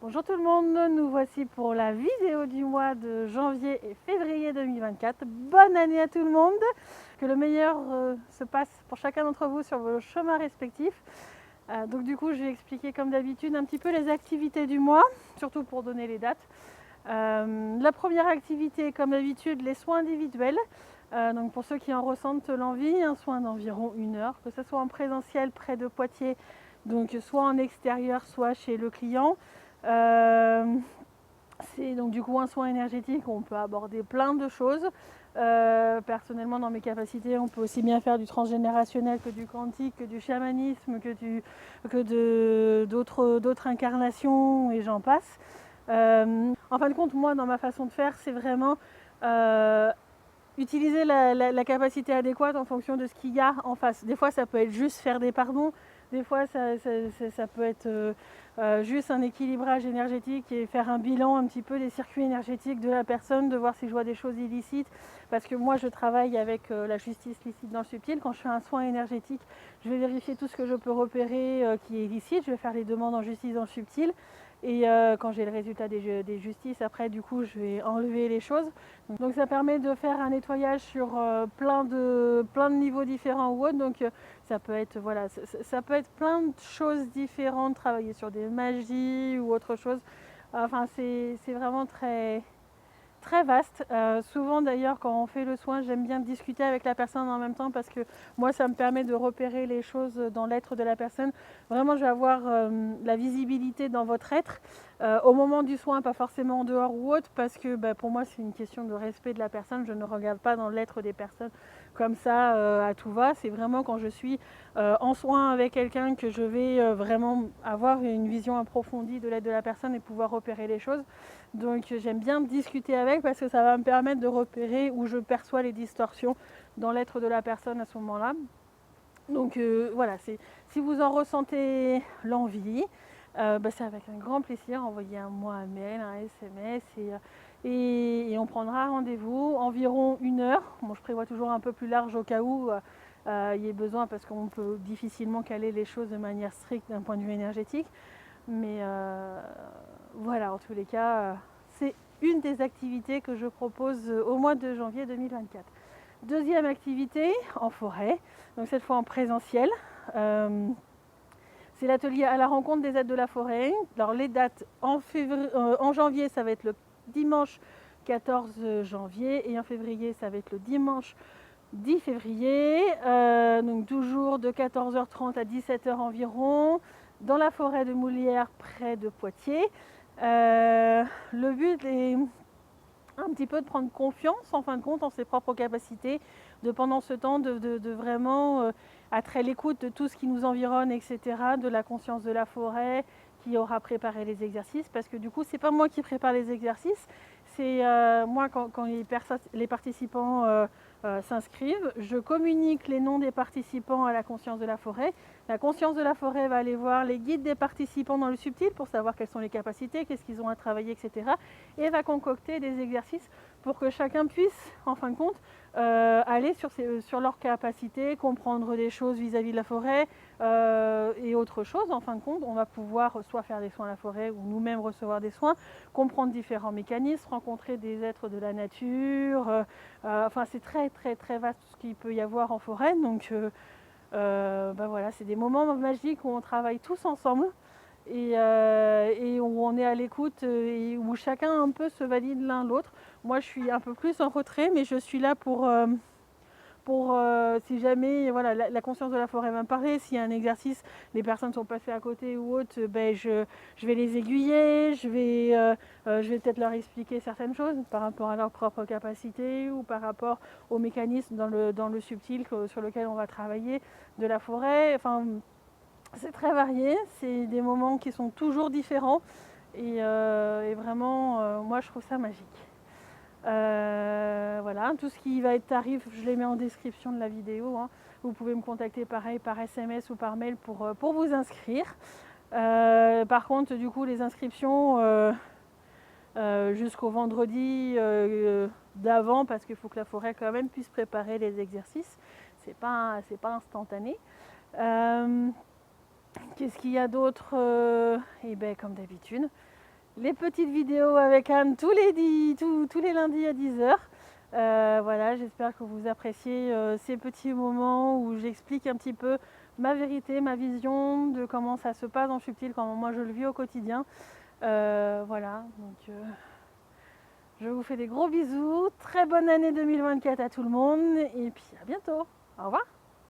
Bonjour tout le monde, nous voici pour la vidéo du mois de janvier et février 2024. Bonne année à tout le monde, que le meilleur se passe pour chacun d'entre vous sur vos chemins respectifs. Donc du coup, je vais expliquer comme d'habitude un petit peu les activités du mois, surtout pour donner les dates. La première activité, comme d'habitude, les soins individuels. Donc pour ceux qui en ressentent l'envie, un soin d'environ 1 heure, que ce soit en présentiel près de Poitiers, donc soit en extérieur, soit chez le client. C'est donc du coup un soin énergétique où on peut aborder plein de choses. Personnellement, dans mes capacités, on peut aussi bien faire du transgénérationnel que du quantique, que du chamanisme, d'autres incarnations et j'en passe. En fin de compte, moi, dans ma façon de faire, c'est vraiment utiliser la capacité adéquate en fonction de ce qu'il y a en face. Des fois, ça peut être juste faire des pardons. Des fois, ça peut être juste un équilibrage énergétique et faire un bilan un petit peu des circuits énergétiques de la personne, de voir si je vois des choses illicites. Parce que moi, je travaille avec la justice licite dans le subtil. Quand je fais un soin énergétique, je vais vérifier tout ce que je peux repérer qui est illicite. Je vais faire les demandes en justice dans le subtil. Et quand j'ai le résultat des justices, après, du coup, je vais enlever les choses. Donc ça permet de faire un nettoyage sur plein de niveaux différents ou autres. Donc ça peut être voilà, ça peut être plein de choses différentes, travailler sur des magies ou autre chose. Enfin c'est vraiment très vaste. Souvent d'ailleurs quand on fait le soin, j'aime bien discuter avec la personne en même temps parce que moi ça me permet de repérer les choses dans l'être de la personne. Vraiment je vais avoir la visibilité dans votre être au moment du soin, pas forcément en dehors ou autre, parce que pour moi c'est une question de respect de la personne. Je ne regarde pas dans l'être des personnes comme ça à tout va. C'est vraiment quand je suis en soin avec quelqu'un que je vais vraiment avoir une vision approfondie de l'être de la personne et pouvoir repérer les choses. Donc j'aime bien discuter avec parce que ça va me permettre de repérer où je perçois les distorsions dans l'être de la personne à ce moment-là. Donc voilà, si vous en ressentez l'envie, c'est avec un grand plaisir. Envoyez-moi un mail, un SMS et on prendra rendez-vous environ 1 heure. Bon, je prévois toujours un peu plus large au cas où il y ait besoin parce qu'on peut difficilement caler les choses de manière stricte d'un point de vue énergétique. Mais voilà, en tous les cas, c'est une des activités que je propose au mois de janvier 2024. Deuxième activité, en forêt, donc cette fois en présentiel. C'est l'atelier à la rencontre des êtres de la forêt. Alors les dates en janvier, ça va être le dimanche 14 janvier et en février, ça va être le dimanche 10 février. Donc toujours de 14h30 à 17h environ, dans la forêt de Moulières, près de Poitiers. Le but est un petit peu de prendre confiance en fin de compte en ses propres capacités, de pendant ce temps de vraiment être à l'écoute de tout ce qui nous environne, etc., de la conscience de la forêt qui aura préparé les exercices, parce que du coup c'est pas moi qui prépare les exercices, c'est moi quand les participants s'inscrivent, je communique les noms des participants à la conscience de la forêt. La conscience de la forêt va aller voir les guides des participants dans le subtil pour savoir quelles sont les capacités, qu'est-ce qu'ils ont à travailler, etc. Et va concocter des exercices pour que chacun puisse, en fin de compte, aller sur leurs capacités, comprendre des choses vis-à-vis de la forêt et autre chose. En fin de compte, on va pouvoir soit faire des soins à la forêt ou nous-mêmes recevoir des soins, comprendre différents mécanismes, rencontrer des êtres de la nature. Enfin, c'est très vaste ce qu'il peut y avoir en forêt. Donc, voilà, c'est des moments magiques où on travaille tous ensemble et où on est à l'écoute et où chacun un peu se valide l'un l'autre. Moi, je suis un peu plus en retrait, mais je suis là pour si jamais voilà, la conscience de la forêt va me parler, s'il y a un exercice, les personnes sont passées à côté ou autre, je vais les aiguiller, je vais peut-être leur expliquer certaines choses par rapport à leur propre capacité ou par rapport aux mécanismes dans le subtil sur lequel on va travailler de la forêt. Enfin, c'est très varié, c'est des moments qui sont toujours différents et vraiment, moi je trouve ça magique. Voilà, tout ce qui va être tarif, je les mets en description de la vidéo. Hein. Vous pouvez me contacter pareil par SMS ou par mail pour vous inscrire. Par contre, du coup, les inscriptions jusqu'au vendredi d'avant, parce qu'il faut que la forêt quand même puisse préparer les exercices. C'est pas instantané. Qu'est-ce qu'il y a d'autre comme d'habitude. les petites vidéos avec Anne tous les lundis à 10h. Voilà, j'espère que vous appréciez ces petits moments où j'explique un petit peu ma vérité, ma vision de comment ça se passe dans Subtil, comment moi je le vis au quotidien. Voilà, donc je vous fais des gros bisous, très bonne année 2024 à tout le monde et puis à bientôt. Au revoir.